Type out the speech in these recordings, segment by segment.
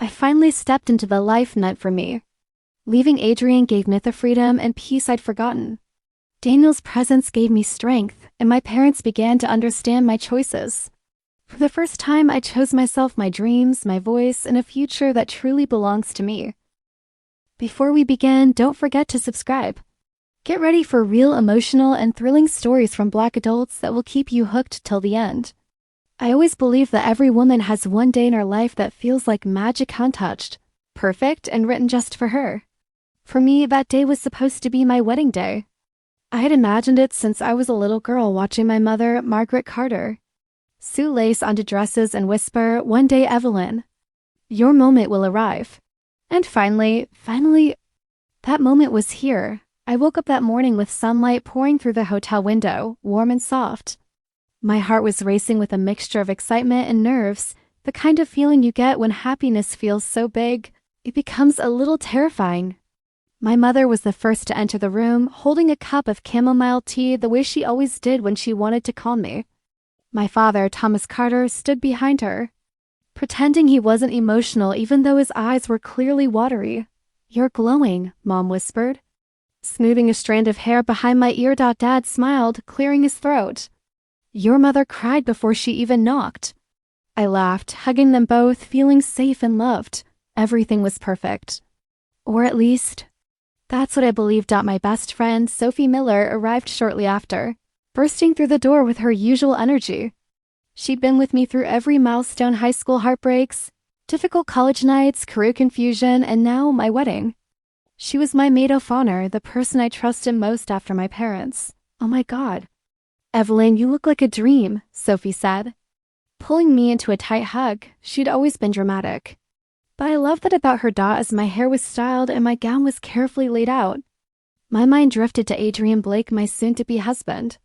I finally stepped into the life meant for me. Leaving Adrian gave me the freedom and peace I'd forgotten. Daniel's presence gave me strength, and my parents began to understand my choices. For the first time, I chose myself, my dreams, my voice, and a future that truly belongs to me. Before we begin, don't forget to subscribe. Get ready for real emotional and thrilling stories from Black adults that will keep you hooked till the end. I always believe that every woman has one day in her life that feels like magic untouched, perfect, and written just for her. For me, that day was supposed to be my wedding day. I had imagined it since I was a little girl watching my mother, Margaret Carter, sew lace onto dresses and whisper, "One day, Evelyn, your moment will arrive." And finally, that moment was here. I woke up that morning with sunlight pouring through the hotel window, warm and soft. My heart was racing with a mixture of excitement and nerves, the kind of feeling you get when happiness feels so big, it becomes a little terrifying. My mother was the first to enter the room, holding a cup of chamomile tea the way she always did when she wanted to calm me. My father, Thomas Carter, stood behind her, pretending he wasn't emotional even though his eyes were clearly watery. "You're glowing," Mom whispered, smoothing a strand of hair behind my ear. Dad smiled, clearing his throat. "Your mother cried before she even knocked." I laughed, hugging them both, feeling safe and loved. Everything was perfect. Or at least, that's what I believed. My best friend, Sophie Miller, arrived shortly after, bursting through the door with her usual energy. She'd been with me through every milestone: high school heartbreaks, difficult college nights, career confusion, and now my wedding. She was my maid of honor, the person I trusted most after my parents. "Oh my God. Evelyn, you look like a dream," Sophie said, pulling me into a tight hug. She'd always been dramatic, but I loved that about her. As my hair was styled and my gown was carefully laid out, my mind drifted to Adrian Blake, my soon-to-be husband.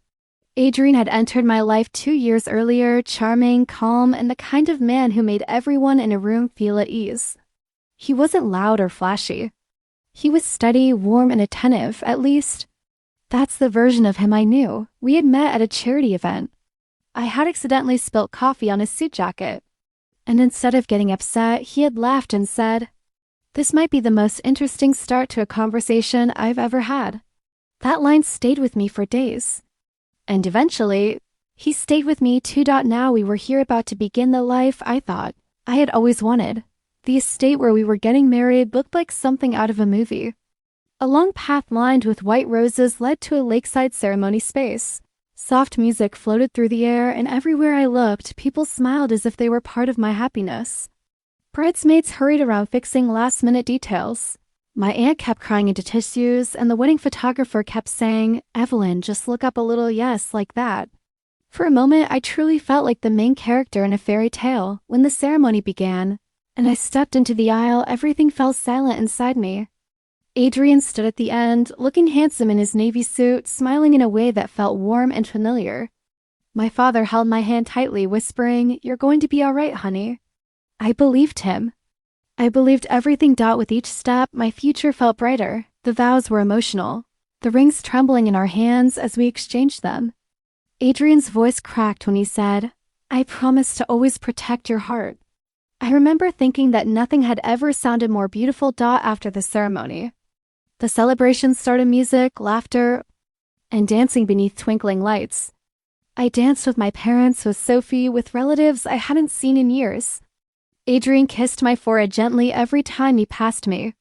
Adrian had entered my life 2 years earlier, charming, calm, and the kind of man who made everyone in a room feel at ease. He wasn't loud or flashy. He was steady, warm, and attentive. At least, that's the version of him I knew. We had met at a charity event. I had accidentally spilt coffee on his suit jacket, and instead of getting upset, he had laughed and said, "This might be the most interesting start to a conversation I've ever had." That line stayed with me for days. And eventually, he stayed with me too. Now we were here, about to begin the life I thought I had always wanted. The estate where we were getting married looked like something out of a movie. A long path lined with white roses led to a lakeside ceremony space. Soft music floated through the air, and everywhere I looked, people smiled as if they were part of my happiness. Bridesmaids hurried around fixing last-minute details. My aunt kept crying into tissues, and the wedding photographer kept saying, "Evelyn, just look up a little, yes, like that." For a moment, I truly felt like the main character in a fairy tale. When the ceremony began, and I stepped into the aisle, everything fell silent inside me. Adrian stood at the end, looking handsome in his navy suit, smiling in a way that felt warm and familiar. My father held my hand tightly, whispering, "You're going to be all right, honey." I believed him. I believed everything. With each step, my future felt brighter. The vows were emotional, the rings trembling in our hands as we exchanged them. Adrian's voice cracked when he said, "I promise to always protect your heart." I remember thinking that nothing had ever sounded more beautiful. After the ceremony, the celebration started: music, laughter, and dancing beneath twinkling lights. I danced with my parents, with Sophie, with relatives I hadn't seen in years. Adrian kissed my forehead gently every time he passed me.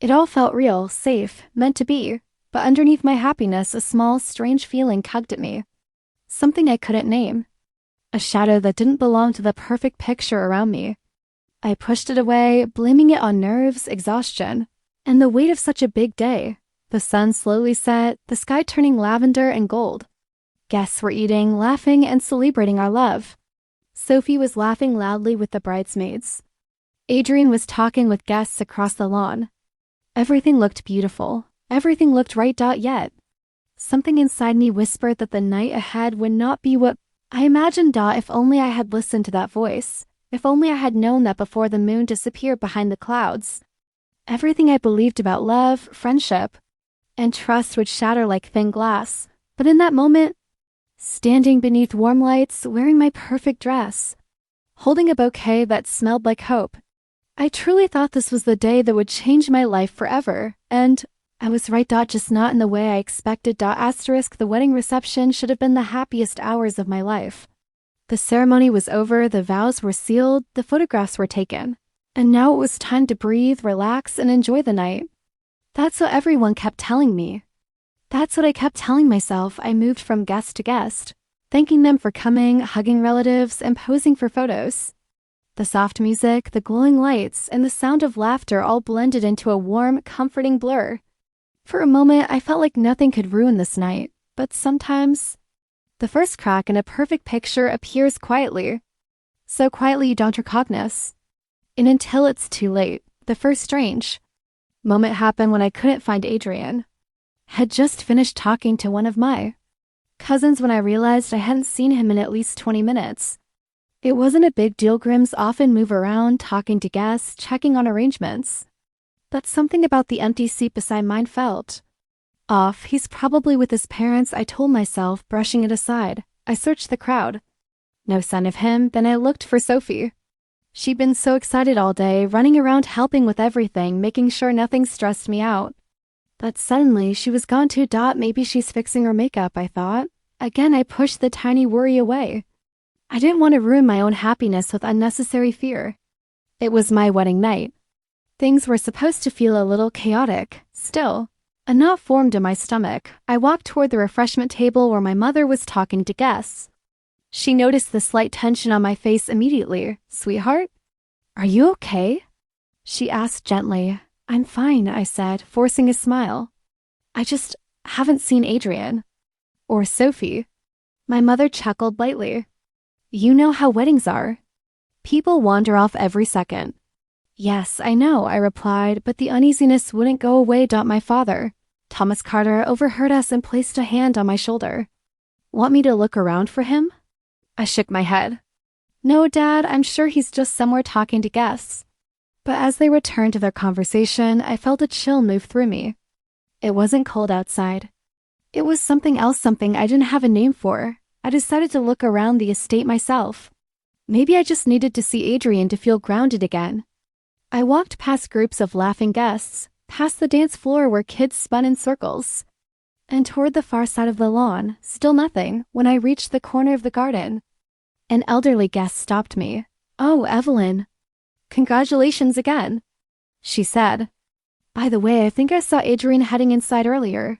It all felt real, safe, meant to be, but underneath my happiness, a small, strange feeling tugged at me. Something I couldn't name. A shadow that didn't belong to the perfect picture around me. I pushed it away, blaming it on nerves, exhaustion, and the weight of such a big day. The sun slowly set, the sky turning lavender and gold. Guests were eating, laughing, and celebrating our love. Sophie was laughing loudly with the bridesmaids. Adrian was talking with guests across the lawn. Everything looked beautiful. Everything looked right. Yet, something inside me whispered that the night ahead would not be what I imagined. If only I had listened to that voice. If only I had known that before the moon disappeared behind the clouds, everything I believed about love, friendship, and trust would shatter like thin glass. But in that moment, standing beneath warm lights, wearing my perfect dress, holding a bouquet that smelled like hope, I truly thought this was the day that would change my life forever, and I was right. Just not in the way I expected. Asterisk, the wedding reception should have been the happiest hours of my life. The ceremony was over, the vows were sealed, the photographs were taken, and now it was time to breathe, relax, and enjoy the night. That's what everyone kept telling me. That's what I kept telling myself. I moved from guest to guest, thanking them for coming, hugging relatives, and posing for photos. The soft music, the glowing lights, and the sound of laughter all blended into a warm, comforting blur. For a moment, I felt like nothing could ruin this night, but sometimes the first crack in a perfect picture appears quietly. So quietly you don't recognize. And until it's too late, the first strange moment happened when I couldn't find Adrian. Had just finished talking to one of my cousins when I realized I hadn't seen him in at least 20 minutes. It wasn't a big deal. Grims often move around, talking to guests, checking on arrangements. But something about the empty seat beside mine felt off. He's probably with his parents, I told myself, brushing it aside. I searched the crowd. No sign of him. Then I looked for Sophie. She'd been so excited all day, running around helping with everything, making sure nothing stressed me out. But suddenly, she was gone too. Maybe she's fixing her makeup, I thought. Again, I pushed the tiny worry away. I didn't want to ruin my own happiness with unnecessary fear. It was my wedding night. Things were supposed to feel a little chaotic. Still, a knot formed in my stomach. I walked toward the refreshment table where my mother was talking to guests. She noticed the slight tension on my face immediately. "Sweetheart, are you okay?" she asked gently. "I'm fine," I said, forcing a smile. "I just haven't seen Adrian." "Or Sophie." My mother chuckled lightly. "You know how weddings are. People wander off every second." "Yes, I know," I replied, but the uneasiness wouldn't go away. My father, Thomas Carter, overheard us and placed a hand on my shoulder. "Want me to look around for him?" I shook my head. "No, Dad, I'm sure he's just somewhere talking to guests." But as they returned to their conversation, I felt a chill move through me. It wasn't cold outside. It was something else, something I didn't have a name for. I decided to look around the estate myself. Maybe I just needed to see Adrian to feel grounded again. I walked past groups of laughing guests, past the dance floor where kids spun in circles, and toward the far side of the lawn. Still nothing. When I reached the corner of the garden, an elderly guest stopped me. "Oh, Evelyn. Congratulations again," she said. "By the way, I think I saw Adrian heading inside earlier.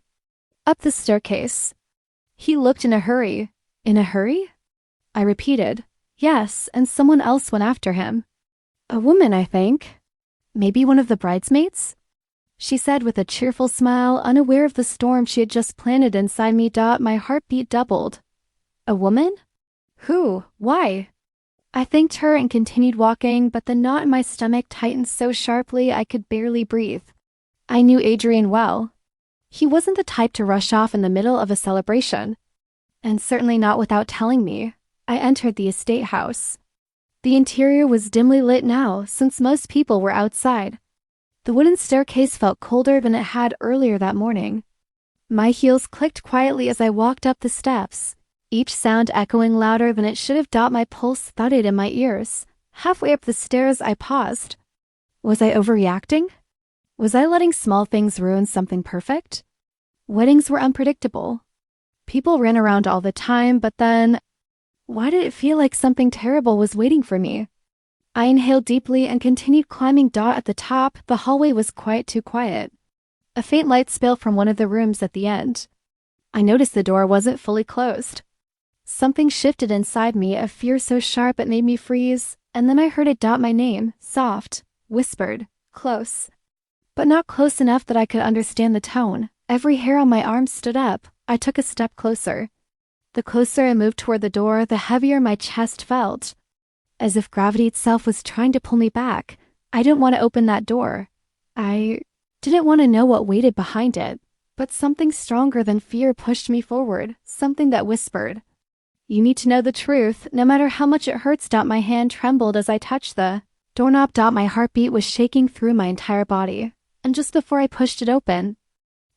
Up the staircase." He looked in a hurry. "In a hurry?" I repeated. "Yes, and someone else went after him. A woman, I think. Maybe one of the bridesmaids?" she said with a cheerful smile, unaware of the storm she had just planted inside me. My heartbeat doubled. "A woman? Who? Why?" I thanked her and continued walking, but the knot in my stomach tightened so sharply I could barely breathe. I knew Adrian well. He wasn't the type to rush off in the middle of a celebration, and certainly not without telling me. I entered the estate house. The interior was dimly lit now, since most people were outside. The wooden staircase felt colder than it had earlier that morning. My heels clicked quietly as I walked up the steps, each sound echoing louder than it should have. My pulse thudded in my ears. Halfway up the stairs, I paused. Was I overreacting? Was I letting small things ruin something perfect? Weddings were unpredictable. People ran around all the time, but then, why did it feel like something terrible was waiting for me? I inhaled deeply and continued climbing. At the top, the hallway was quite too quiet. A faint light spilled from one of the rooms at the end. I noticed the door wasn't fully closed. Something shifted inside me, a fear so sharp it made me freeze, and then I heard it. My name, soft, whispered, close. But not close enough that I could understand the tone. Every hair on my arm stood up. I took a step closer. The closer I moved toward the door, the heavier my chest felt, as if gravity itself was trying to pull me back. I didn't want to open that door. I didn't want to know what waited behind it, but something stronger than fear pushed me forward, something that whispered, "You need to know the truth, no matter how much it hurts." My hand trembled as I touched the doorknob. My heartbeat was shaking through my entire body, and just before I pushed it open,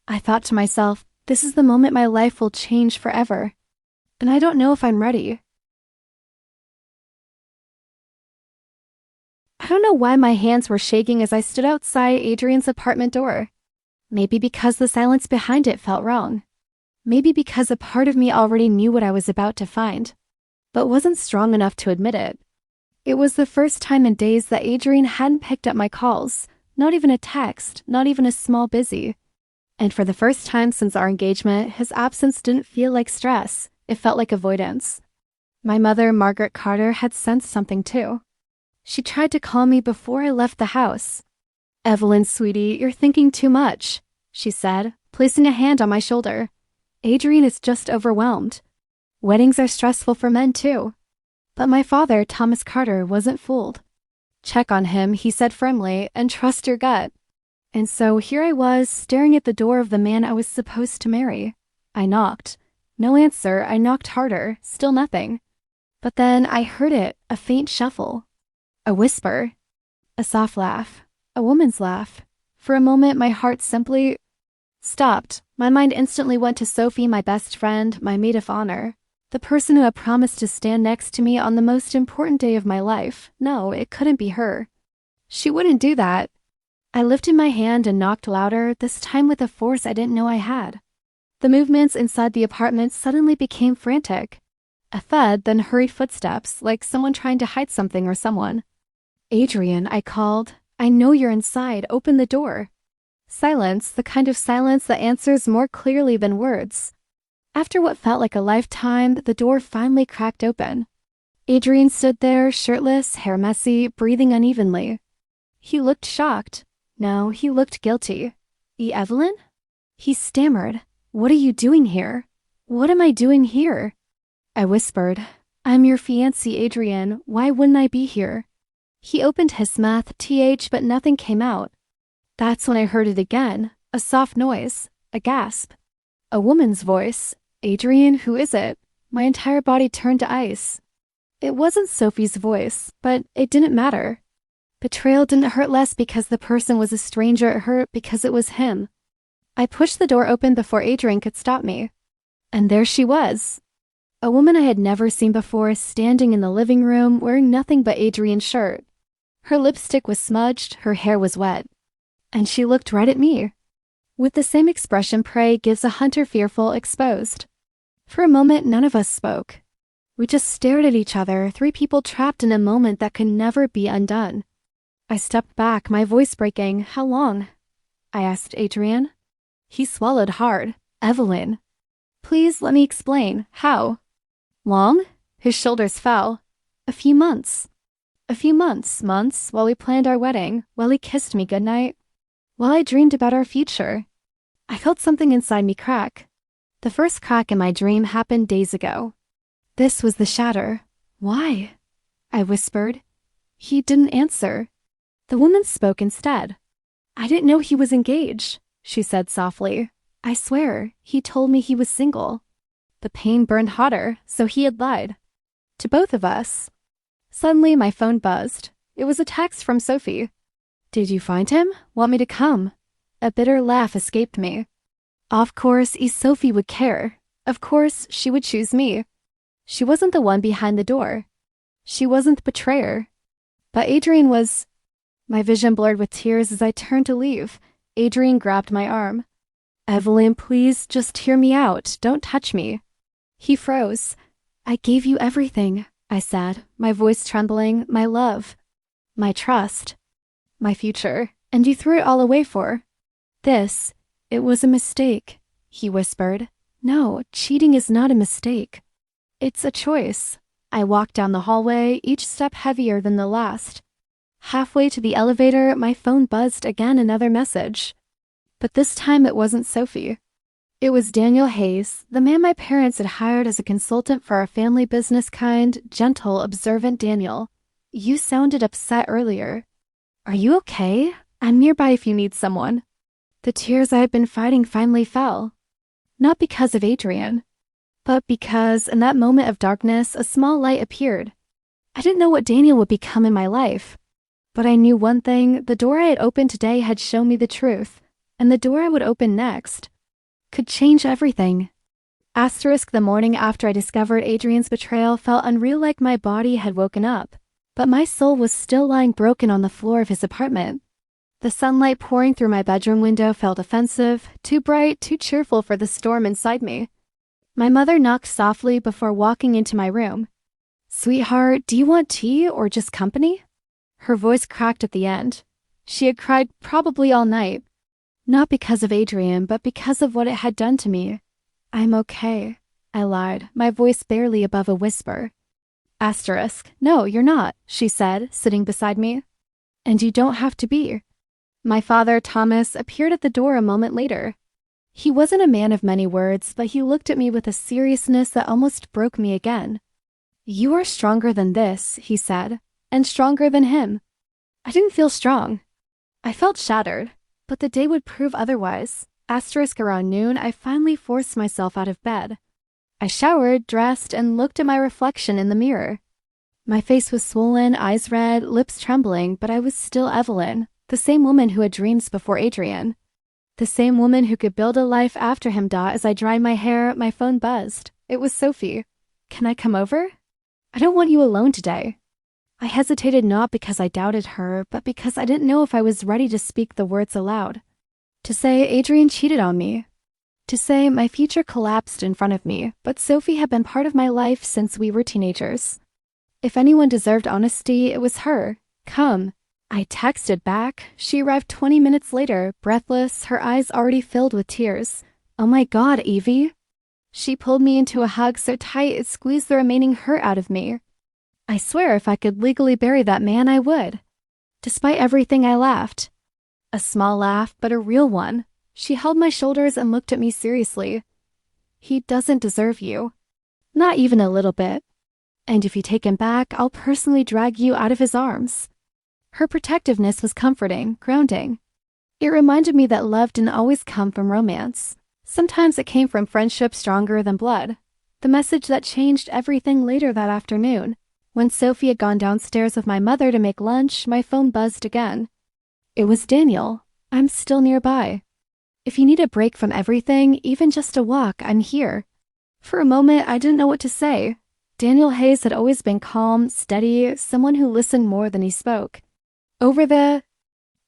I thought to myself, this is the moment my life will change forever, and I don't know if I'm ready. I don't know why my hands were shaking as I stood outside Adrian's apartment door. Maybe because the silence behind it felt wrong. Maybe because a part of me already knew what I was about to find, but wasn't strong enough to admit it. It was the first time in days that Adrian hadn't picked up my calls, not even a text, not even a small busy. And for the first time since our engagement, his absence didn't feel like stress, it felt like avoidance. My mother, Margaret Carter, had sensed something too. She tried to call me before I left the house. "Evelyn, sweetie, you're thinking too much," she said, placing a hand on my shoulder. "Adrian is just overwhelmed. Weddings are stressful for men too." But my father, Thomas Carter, wasn't fooled. "Check on him," he said firmly, "and trust your gut." And so here I was, staring at the door of the man I was supposed to marry. I knocked. No answer. I knocked harder. Still nothing. But then I heard it, a faint shuffle. A whisper. A soft laugh. A woman's laugh. For a moment, my heart simply stopped. My mind instantly went to Sophie, my best friend, my maid of honor. The person who had promised to stand next to me on the most important day of my life. No, it couldn't be her. She wouldn't do that. I lifted my hand and knocked louder, this time with a force I didn't know I had. The movements inside the apartment suddenly became frantic. A thud, then hurried footsteps, like someone trying to hide something or someone. "Adrian," I called. "I know you're inside. Open the door." Silence, the kind of silence that answers more clearly than words. After what felt like a lifetime, the door finally cracked open. Adrian stood there, shirtless, hair messy, breathing unevenly. He looked shocked. No, he looked guilty. "Evelyn?" He stammered. "What are you doing here? What am I doing here?" I whispered, "I'm your fiancé, Adrian. Why wouldn't I be here?" He opened his mouth, but nothing came out. That's when I heard it again, a soft noise, a gasp. A woman's voice. "Adrian, who is it?" My entire body turned to ice. It wasn't Sophie's voice, but it didn't matter. Betrayal didn't hurt less because the person was a stranger. It hurt because it was him. I pushed the door open before Adrian could stop me. And there she was. A woman I had never seen before, standing in the living room, wearing nothing but Adrian's shirt. Her lipstick was smudged, her hair was wet. And she looked right at me. With the same expression prey gives a hunter fearful, exposed. For a moment, none of us spoke. We just stared at each other, three people trapped in a moment that could never be undone. I stepped back, my voice breaking. "How long?" I asked Adrian. He swallowed hard. "Evelyn." "Please let me explain. How?" "Long?" His shoulders fell. "A few months." A few months, while we planned our wedding, while he kissed me goodnight, while I dreamed about our future. I felt something inside me crack. The first crack in my dream happened days ago. This was the shatter. "Why?" I whispered. He didn't answer. The woman spoke instead. "I didn't know he was engaged," she said softly. "I swear, he told me he was single." The pain burned hotter, so he had lied. To both of us. Suddenly, my phone buzzed. It was a text from Sophie. "Did you find him? Want me to come?" A bitter laugh escaped me. Of course, Sophie would care. Of course, she would choose me. She wasn't the one behind the door. She wasn't the betrayer. But Adrian was. My vision blurred with tears as I turned to leave. Adrian grabbed my arm. "Evelyn, please, just hear me out. Don't touch me." He froze. "I gave you everything," I said, my voice trembling, "my love, my trust, my future, and you threw it all away for this. It was a mistake," he whispered. "No, cheating is not a mistake. It's a choice." I walked down the hallway, each step heavier than the last. Halfway to the elevator, my phone buzzed again, another message. But this time it wasn't Sophie. It was Daniel Hayes, the man my parents had hired as a consultant for our family business. Kind, gentle, observant Daniel. "You sounded upset earlier. Are you okay? I'm nearby if you need someone." The tears I had been fighting finally fell. Not because of Adrian, but because in that moment of darkness, a small light appeared. I didn't know what Daniel would become in my life. But I knew one thing, the door I had opened today had shown me the truth, and the door I would open next could change everything. The morning after I discovered Adrian's betrayal felt unreal, like my body had woken up. But my soul was still lying broken on the floor of his apartment. The sunlight pouring through my bedroom window felt offensive, too bright, too cheerful for the storm inside me. My mother knocked softly before walking into my room. "Sweetheart, do you want tea or just company?" Her voice cracked at the end. She had cried probably all night. Not because of Adrian, but because of what it had done to me. "I'm okay," I lied, my voice barely above a whisper. "No, you're not," she said, sitting beside me. "And you don't have to be." My father, Thomas, appeared at the door a moment later. He wasn't a man of many words, but he looked at me with a seriousness that almost broke me again. "You are stronger than this," he said, "and stronger than him." I didn't feel strong. I felt shattered, but the day would prove otherwise. Around noon, I finally forced myself out of bed. I showered, dressed, and looked at my reflection in the mirror. My face was swollen, eyes red, lips trembling, but I was still Evelyn, the same woman who had dreams before Adrian. The same woman who could build a life after him. As I dried my hair, my phone buzzed. It was Sophie. "Can I come over?" "I don't want you alone today." I hesitated, not because I doubted her, but because I didn't know if I was ready to speak the words aloud. To say Adrian cheated on me. To say my future collapsed in front of me, but Sophie had been part of my life since we were teenagers. If anyone deserved honesty, it was her. "Come." I texted back. She arrived 20 minutes later, breathless, her eyes already filled with tears. "Oh my God, Evie." She pulled me into a hug so tight it squeezed the remaining hurt out of me. I swear if I could legally bury that man, I would. Despite everything, I laughed. A small laugh, but a real one. She held my shoulders and looked at me seriously. "He doesn't deserve you. Not even a little bit. And if you take him back, I'll personally drag you out of his arms." Her protectiveness was comforting, grounding. It reminded me that love didn't always come from romance. Sometimes it came from friendship stronger than blood. The message that changed everything later that afternoon. When Sophie had gone downstairs with my mother to make lunch, my phone buzzed again. It was Daniel. "I'm still nearby. If you need a break from everything, even just a walk, I'm here." For a moment, I didn't know what to say. Daniel Hayes had always been calm, steady, someone who listened more than he spoke. Over the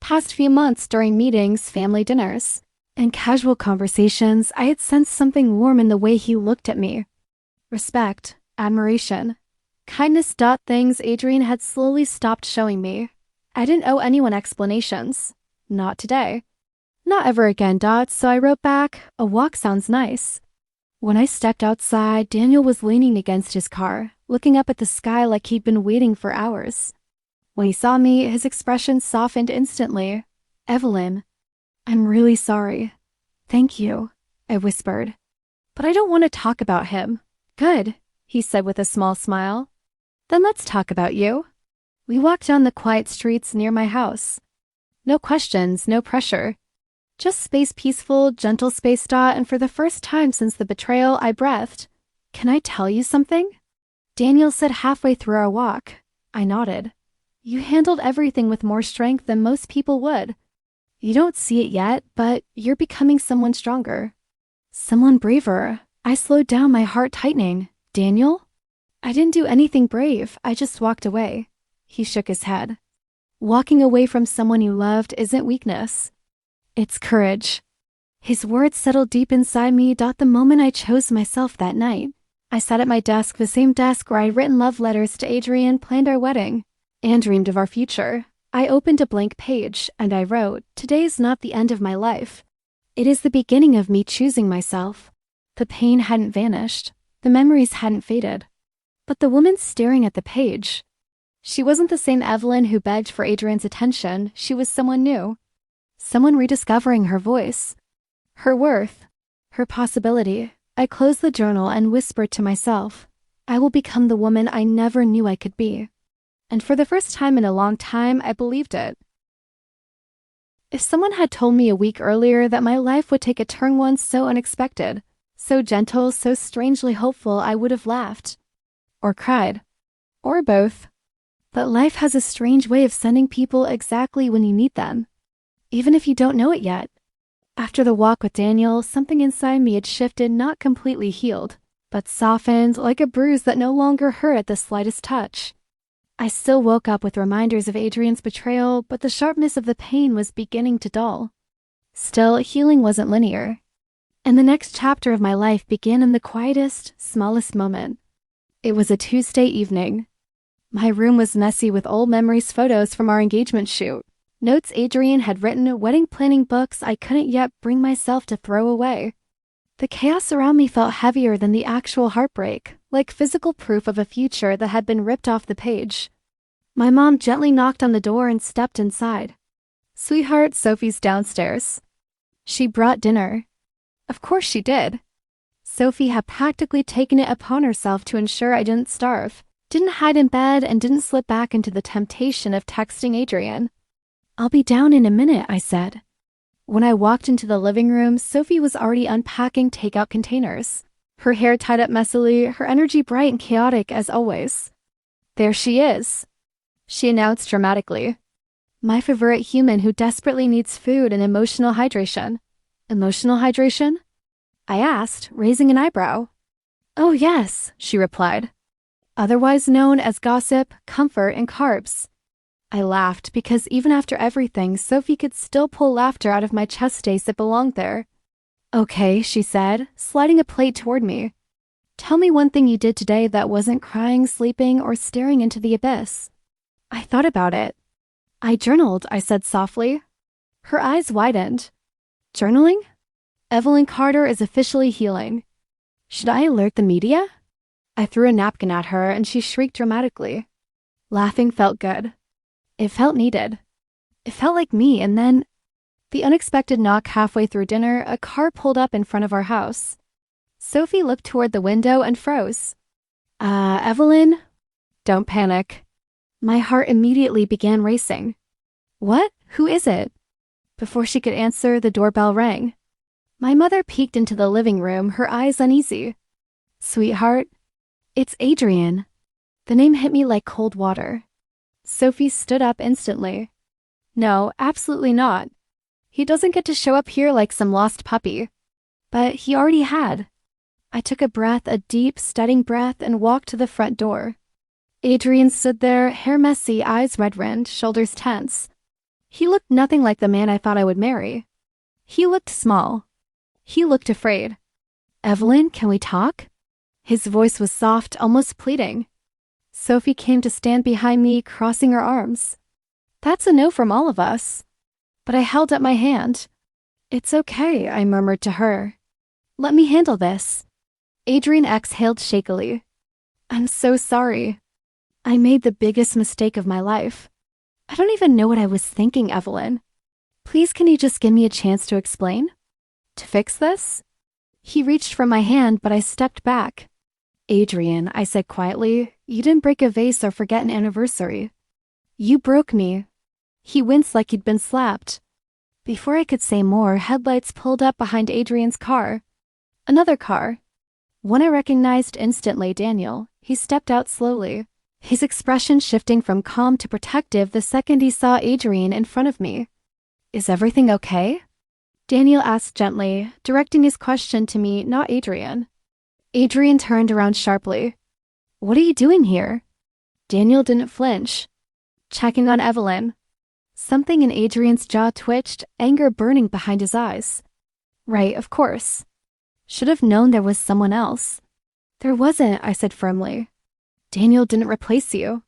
past few months, during meetings, family dinners, and casual conversations, I had sensed something warm in the way he looked at me. Respect, admiration, kindness. Things Adrian had slowly stopped showing me. I didn't owe anyone explanations. Not today. Not ever again. So I wrote back, "A walk sounds nice." When I stepped outside, Daniel was leaning against his car, looking up at the sky like he'd been waiting for hours. When he saw me, his expression softened instantly. "Evelyn, I'm really sorry." "Thank you," I whispered. "But I don't want to talk about him." "Good," he said with a small smile. "Then let's talk about you." We walked down the quiet streets near my house. No questions, no pressure. Just space, peaceful, gentle space. And for the first time since the betrayal, I breathed. "Can I tell you something?" Daniel said halfway through our walk. I nodded. "You handled everything with more strength than most people would. You don't see it yet, but you're becoming someone stronger. Someone braver." I slowed down, my heart tightening. "Daniel?" "I didn't do anything brave. I just walked away." He shook his head. "Walking away from someone you loved isn't weakness. It's courage." His words settled deep inside me. The moment I chose myself that night, I sat at my desk, the same desk where I'd written love letters to Adrian, planned our wedding, and dreamed of our future. I opened a blank page, and I wrote, "Today's not the end of my life. It is the beginning of me choosing myself." The pain hadn't vanished. The memories hadn't faded. But the woman staring at the page, she wasn't the same Evelyn who begged for Adrian's attention. She was someone new. Someone rediscovering her voice, her worth, her possibility. I closed the journal and whispered to myself, "I will become the woman I never knew I could be." And for the first time in a long time, I believed it. If someone had told me a week earlier that my life would take a turn once so unexpected, so gentle, so strangely hopeful, I would have laughed. Or cried. Or both. But life has a strange way of sending people exactly when you need them, even if you don't know it yet. After the walk with Daniel, something inside me had shifted, not completely healed, but softened, like a bruise that no longer hurt at the slightest touch. I still woke up with reminders of Adrian's betrayal, but the sharpness of the pain was beginning to dull. Still, healing wasn't linear. And the next chapter of my life began in the quietest, smallest moment. It was a Tuesday evening. My room was messy with old memories, photos from our engagement shoot, notes Adrian had written, wedding planning books I couldn't yet bring myself to throw away. The chaos around me felt heavier than the actual heartbreak, like physical proof of a future that had been ripped off the page. My mom gently knocked on the door and stepped inside. "Sweetheart, Sophie's downstairs." She brought dinner. Of course she did. Sophie had practically taken it upon herself to ensure I didn't starve, didn't hide in bed, and didn't slip back into the temptation of texting Adrian. "I'll be down in a minute," I said. When I walked into the living room, Sophie was already unpacking takeout containers. Her hair tied up messily, her energy bright and chaotic as always. "There she is," she announced dramatically. "My favorite human who desperately needs food and emotional hydration." "Emotional hydration?" I asked, raising an eyebrow. "Oh yes," she replied. "Otherwise known as gossip, comfort, and carbs." I laughed because even after everything, Sophie could still pull laughter out of my chest space that belonged there. "Okay," she said, sliding a plate toward me. "Tell me one thing you did today that wasn't crying, sleeping, or staring into the abyss." I thought about it. "I journaled," I said softly. Her eyes widened. "Journaling? Evelyn Carter is officially healing. Should I alert the media?" I threw a napkin at her and she shrieked dramatically. Laughing felt good. It felt needed. It felt like me, and then, the unexpected knock halfway through dinner, a car pulled up in front of our house. Sophie looked toward the window and froze. Evelyn?" "Don't panic." My heart immediately began racing. "What? Who is it?" Before she could answer, the doorbell rang. My mother peeked into the living room, her eyes uneasy. "Sweetheart, it's Adrian." The name hit me like cold water. Sophie stood up instantly. "No, absolutely not. He doesn't get to show up here like some lost puppy." But he already had. I took a breath, a deep, steadying breath, and walked to the front door. Adrian stood there, hair messy, eyes red-rimmed, shoulders tense. He looked nothing like the man I thought I would marry. He looked small. He looked afraid. "Evelyn, can we talk?" His voice was soft, almost pleading. Sophie came to stand behind me, crossing her arms. "That's a no from all of us." But I held up my hand. "It's okay," I murmured to her. "Let me handle this." Adrian exhaled shakily. "I'm so sorry. I made the biggest mistake of my life. I don't even know what I was thinking, Evelyn. Please, can you just give me a chance to explain? To fix this?" He reached for my hand, but I stepped back. "Adrian," I said quietly, "you didn't break a vase or forget an anniversary. You broke me." He winced like he'd been slapped. Before I could say more, headlights pulled up behind Adrian's car. Another car. One I recognized instantly, Daniel. He stepped out slowly, his expression shifting from calm to protective the second he saw Adrian in front of me. "Is everything okay?" Daniel asked gently, directing his question to me, not Adrian. Adrian turned around sharply. "What are you doing here?" Daniel didn't flinch. "Checking on Evelyn." Something in Adrian's jaw twitched, anger burning behind his eyes. "Right, of course. Should have known there was someone else." "There wasn't," I said firmly. "Daniel didn't replace you."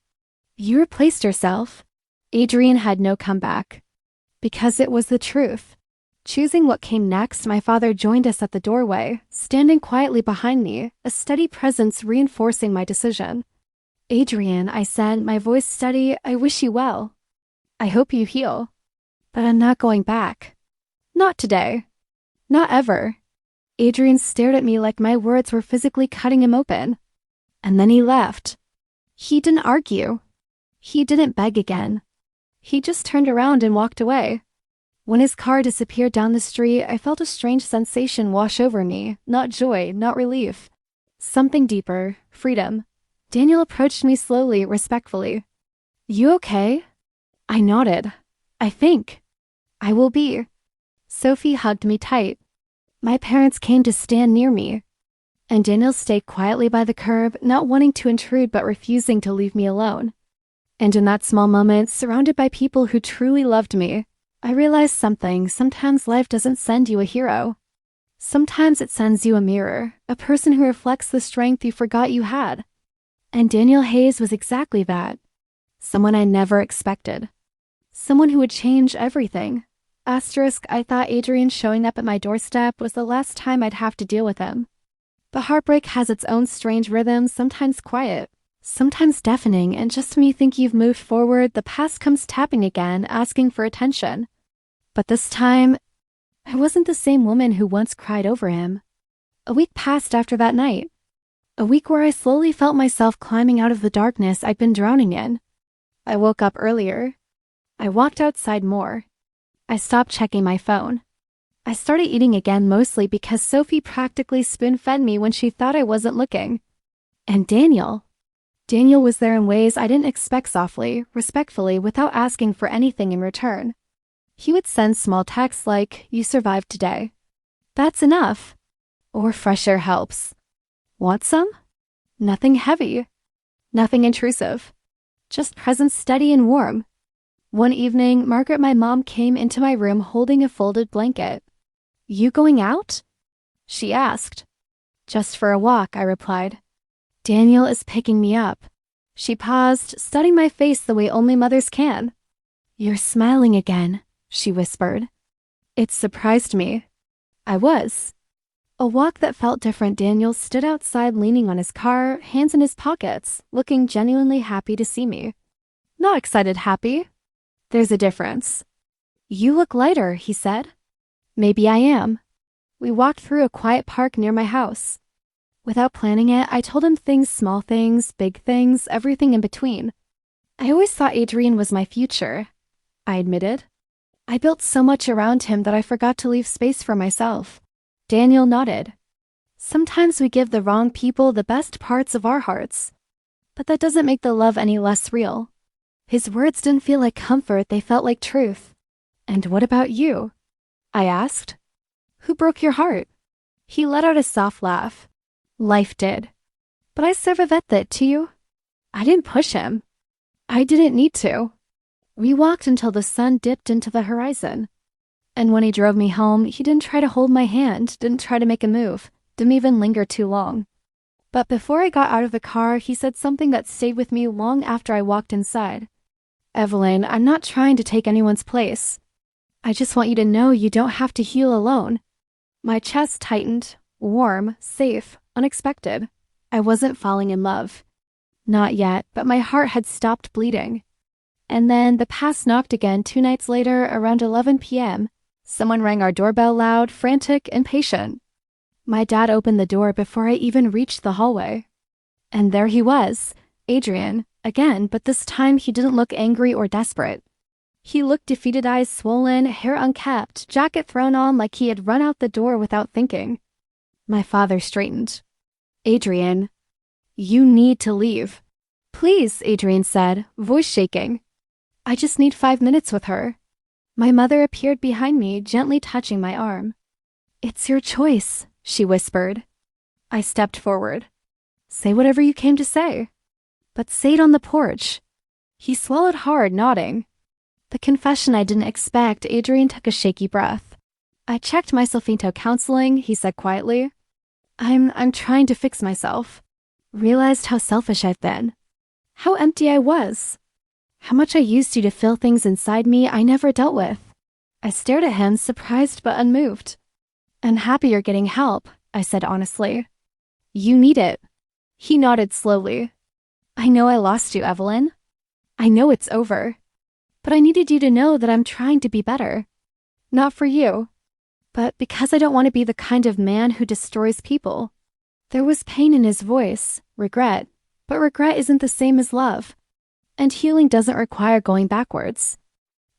"You replaced yourself." Adrian had no comeback. Because it was the truth. Choosing what came next, my father joined us at the doorway, standing quietly behind me, a steady presence reinforcing my decision. "Adrian," I said, my voice steady, "I wish you well. I hope you heal. But I'm not going back. Not today. Not ever." Adrian stared at me like my words were physically cutting him open. And then he left. He didn't argue. He didn't beg again. He just turned around and walked away. When his car disappeared down the street, I felt a strange sensation wash over me, not joy, not relief. Something deeper, freedom. Daniel approached me slowly, respectfully. "You okay?" I nodded. "I think. I will be." Sophie hugged me tight. My parents came to stand near me. And Daniel stayed quietly by the curb, not wanting to intrude but refusing to leave me alone. And in that small moment, surrounded by people who truly loved me, I realized something. Sometimes life doesn't send you a hero. Sometimes it sends you a mirror, a person who reflects the strength you forgot you had. And Daniel Hayes was exactly that. Someone I never expected. Someone who would change everything. Asterisk, I thought Adrian showing up at my doorstep was the last time I'd have to deal with him. But heartbreak has its own strange rhythm, sometimes quiet, sometimes deafening, and just when you think you've moved forward, the past comes tapping again, asking for attention. But this time, I wasn't the same woman who once cried over him. A week passed after that night. A week where I slowly felt myself climbing out of the darkness I'd been drowning in. I woke up earlier. I walked outside more. I stopped checking my phone. I started eating again mostly because Sophie practically spoon-fed me when she thought I wasn't looking. And Daniel was there in ways I didn't expect, softly, respectfully, without asking for anything in return. He would send small texts like, "You survived today. That's enough." Or "Fresh air helps. Want some?" Nothing heavy. Nothing intrusive. Just presence steady and warm. One evening, Margaret, my mom, came into my room holding a folded blanket. "You going out?" she asked. "Just for a walk," I replied. "Daniel is picking me up." She paused, studying my face the way only mothers can. "You're smiling again," she whispered. It surprised me. I was. A walk that felt different. Daniel stood outside leaning on his car, hands in his pockets, looking genuinely happy to see me. Not excited happy. There's a difference. "You look lighter," he said. "Maybe I am." We walked through a quiet park near my house. Without planning it, I told him things, small things, big things, everything in between. "I always thought Adrian was my future," I admitted. "I built so much around him that I forgot to leave space for myself." Daniel nodded. "Sometimes we give the wrong people the best parts of our hearts. But that doesn't make the love any less real." His words didn't feel like comfort, they felt like truth. "And what about you?" I asked. "Who broke your heart?" He let out a soft laugh. "Life did. But I survived it to you. I didn't push him. I didn't need to." We walked until the sun dipped into the horizon. And when he drove me home, he didn't try to hold my hand, didn't try to make a move, didn't even linger too long. But before I got out of the car, he said something that stayed with me long after I walked inside. "Evelyn, I'm not trying to take anyone's place. I just want you to know you don't have to heal alone." My chest tightened, warm, safe, unexpected. I wasn't falling in love. Not yet, but my heart had stopped bleeding. And then the past knocked again 2 nights later around 11 p.m. Someone rang our doorbell loud, frantic, impatient. My dad opened the door before I even reached the hallway. And there he was, Adrian, again, but this time he didn't look angry or desperate. He looked defeated, eyes swollen, hair unkempt, jacket thrown on like he had run out the door without thinking. My father straightened. "Adrian, you need to leave." "Please," Adrian said, voice shaking. "I just need 5 minutes with her." My mother appeared behind me, gently touching my arm. "It's your choice," she whispered. I stepped forward. "Say whatever you came to say." "But say it on the porch." He swallowed hard, nodding. The confession I didn't expect. Adrian took a shaky breath. "I checked myself into counseling," he said quietly. I'm trying to fix myself. Realized how selfish I've been. How empty I was. How much I used you to fill things inside me I never dealt with." I stared at him, surprised but unmoved. "I'm happy you're getting help," I said honestly. "You need it." He nodded slowly. "I know I lost you, Evelyn. I know it's over. But I needed you to know that I'm trying to be better. Not for you, but because I don't want to be the kind of man who destroys people." There was pain in his voice, regret, but regret isn't the same as love. And healing doesn't require going backwards.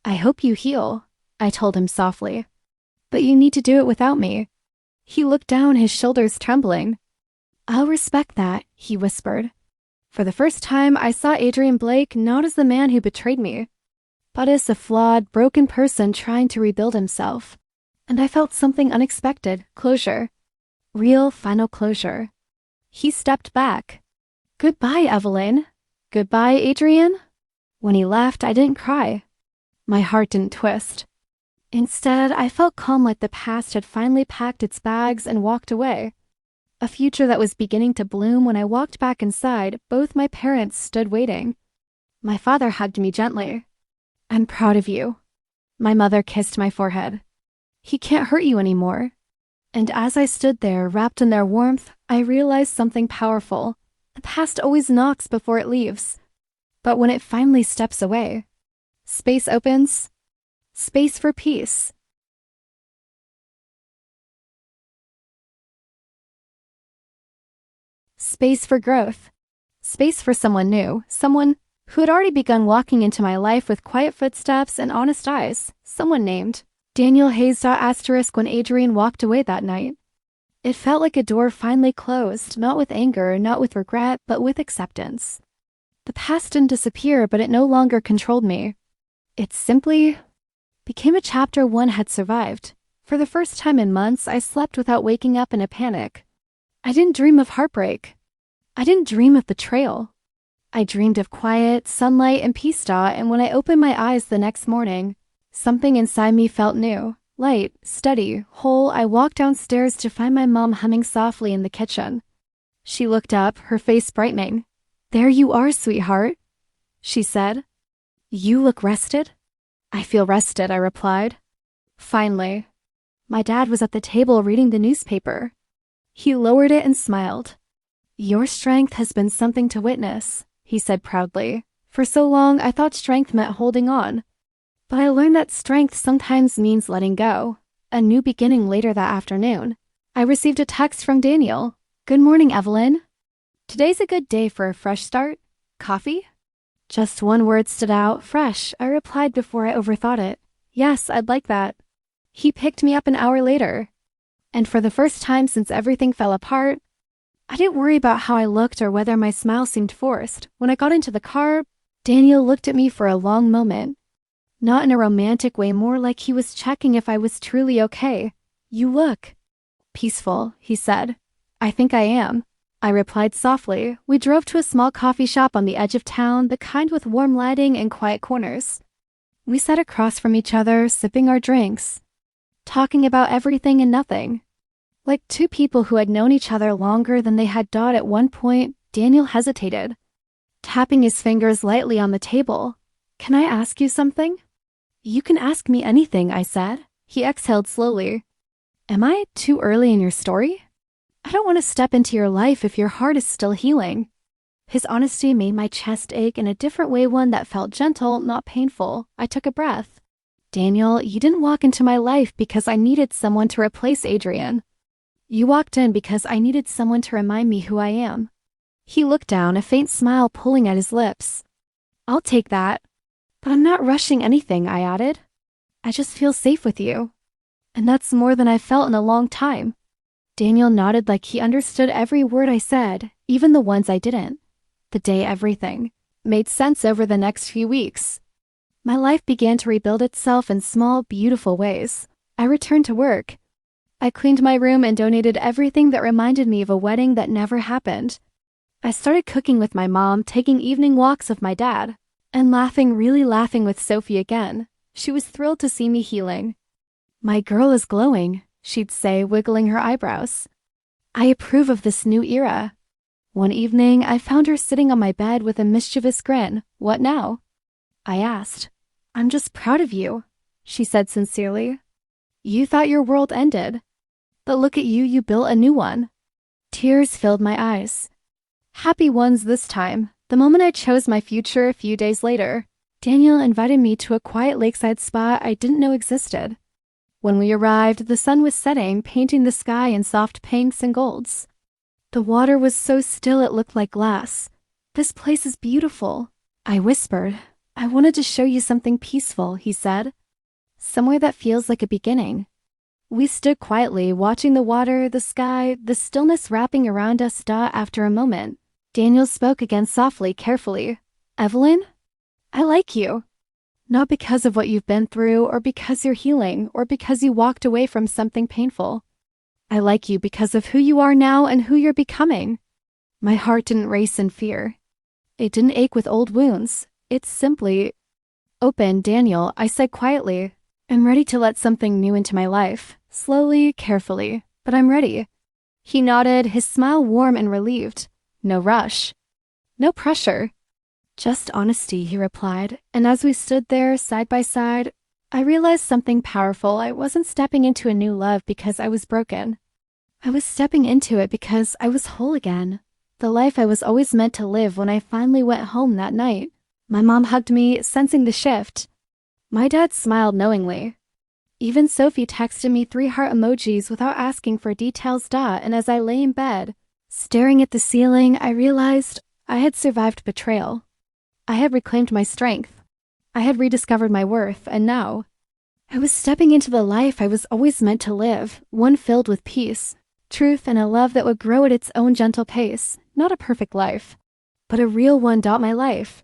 "I hope you heal," I told him softly. "But you need to do it without me." He looked down, his shoulders trembling. "I'll respect that," he whispered. For the first time, I saw Adrian Blake not as the man who betrayed me, but as a flawed, broken person trying to rebuild himself. And I felt something unexpected, closure. Real, final closure. He stepped back. "Goodbye, Evelyn. Goodbye, Adrian." When he left, I didn't cry. My heart didn't twist. Instead, I felt calm, like the past had finally packed its bags and walked away. A future that was beginning to bloom. When I walked back inside, both my parents stood waiting. My father hugged me gently. "I'm proud of you." My mother kissed my forehead. "He can't hurt you anymore." And as I stood there, wrapped in their warmth, I realized something powerful. The past always knocks before it leaves. But when it finally steps away, space opens. Space for peace. Space for growth. Space for someone new, someone who had already begun walking into my life with quiet footsteps and honest eyes, someone named Daniel Hayes. When Adrian walked away that night, it felt like a door finally closed, not with anger, not with regret, but with acceptance. The past didn't disappear, but it no longer controlled me. It simply became a chapter one had survived. For the first time in months, I slept without waking up in a panic. I didn't dream of heartbreak. I didn't dream of betrayal. I dreamed of quiet, sunlight, and peace. And when I opened my eyes the next morning, something inside me felt new, light, steady, whole. I walked downstairs to find my mom humming softly in the kitchen. She looked up, her face brightening. "There you are, sweetheart," she said. "You look rested?" "I feel rested," I replied. Finally, my dad was at the table reading the newspaper. He lowered it and smiled. "Your strength has been something to witness," he said proudly. For so long, I thought strength meant holding on. But I learned that strength sometimes means letting go. A new beginning. Later that afternoon, I received a text from Daniel. "Good morning, Evelyn. Today's a good day for a fresh start. Coffee?" Just one word stood out, fresh. I replied before I overthought it. "Yes, I'd like that." He picked me up an hour later. And for the first time since everything fell apart, I didn't worry about how I looked or whether my smile seemed forced. When I got into the car, Daniel looked at me for a long moment. Not in a romantic way, more like he was checking if I was truly okay. "You look peaceful," he said. "I think I am," I replied softly. We drove to a small coffee shop on the edge of town, the kind with warm lighting and quiet corners. We sat across from each other, sipping our drinks, talking about everything and nothing. Like two people who had known each other longer than they had. At one point, Daniel hesitated, tapping his fingers lightly on the table. "Can I ask you something?" "You can ask me anything," I said. He exhaled slowly. "Am I too early in your story? I don't want to step into your life if your heart is still healing." His honesty made my chest ache in a different way, one that felt gentle, not painful. I took a breath. "Daniel, you didn't walk into my life because I needed someone to replace Adrian. You walked in because I needed someone to remind me who I am." He looked down, a faint smile pulling at his lips. "I'll take that. But I'm not rushing anything," I added. "I just feel safe with you. And that's more than I've felt in a long time." Daniel nodded like he understood every word I said, even the ones I didn't. The day everything made sense over the next few weeks. My life began to rebuild itself in small, beautiful ways. I returned to work. I cleaned my room and donated everything that reminded me of a wedding that never happened. I started cooking with my mom, taking evening walks with my dad, and really laughing with Sophie again. She was thrilled to see me healing. "My girl is glowing," she'd say, wiggling her eyebrows. "I approve of this new era." One evening, I found her sitting on my bed with a mischievous grin. "What now?" I asked. "I'm just proud of you," she said sincerely. "You thought your world ended. But look at you, you built a new one." Tears filled my eyes. Happy ones this time. The moment I chose my future, a few days later, Daniel invited me to a quiet lakeside spot I didn't know existed. When we arrived, the sun was setting, painting the sky in soft pinks and golds. The water was so still it looked like glass. "This place is beautiful," I whispered. "I wanted to show you something peaceful," he said. "Somewhere that feels like a beginning." We stood quietly, watching the water, the sky, the stillness wrapping around us. After a moment, Daniel spoke again softly, carefully. "Evelyn, I like you. Not because of what you've been through, or because you're healing, or because you walked away from something painful. I like you because of who you are now and who you're becoming." My heart didn't race in fear. It didn't ache with old wounds. It's simply open, Daniel, I said quietly. I'm ready to let something new into my life. Slowly, carefully, but I'm ready. He nodded, his smile warm and relieved. No rush. No pressure. Just honesty, he replied, and as we stood there, side by side, I realized something powerful. I wasn't stepping into a new love because I was broken. I was stepping into it because I was whole again. The life I was always meant to live when I finally went home that night. My mom hugged me, sensing the shift. My dad smiled knowingly. Even Sophie texted me 3 heart emojis without asking for details. And as I lay in bed, staring at the ceiling, I realized I had survived betrayal. I had reclaimed my strength. I had rediscovered my worth, and now I was stepping into the life I was always meant to live, one filled with peace, truth, and a love that would grow at its own gentle pace. Not a perfect life, but a real one. My life